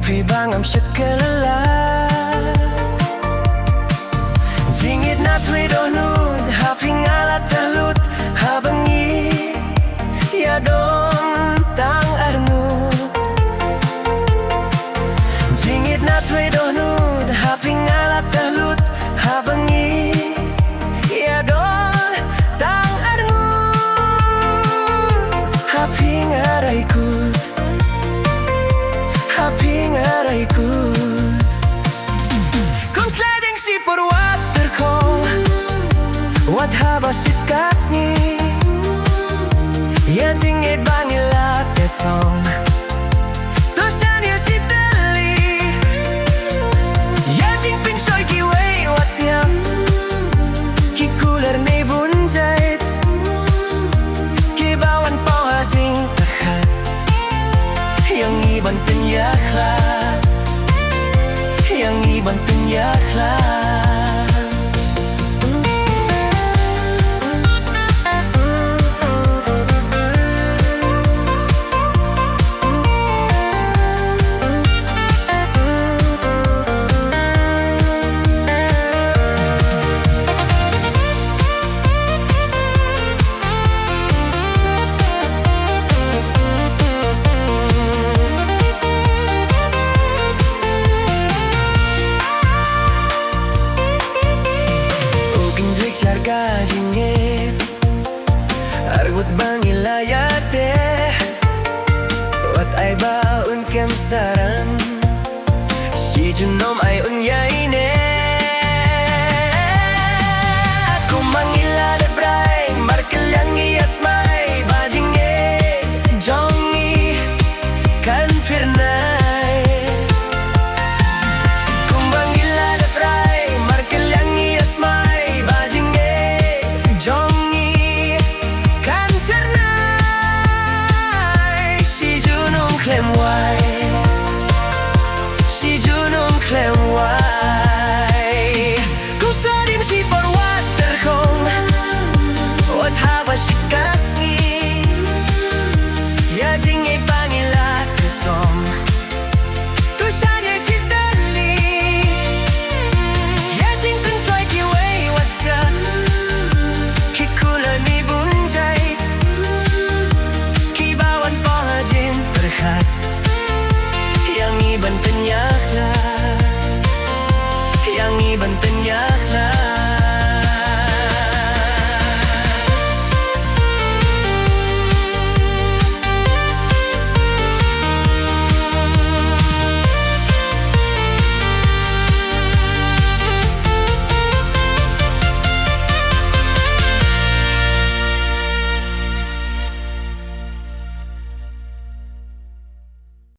Phi bang am shit kelala Jingit na tui dohnud Ha pingala talut Ha bangi Ya dom tang arnut Jingit na tui dohnud Ha pingala talut Ha bangi Ya dom tang arnut Ha pingarai kut Ha pingarai kut Kom sliding ship por waterkom Wat haba shit kasni Ya jingit bangila tesong Toshan ya shitali Ya jing ping shoy ki wei wat siam Ki cooler ni bunjait Ki bawan pau ha jing takhat Yang iban pin ya khlat Yang iban pin ya khlat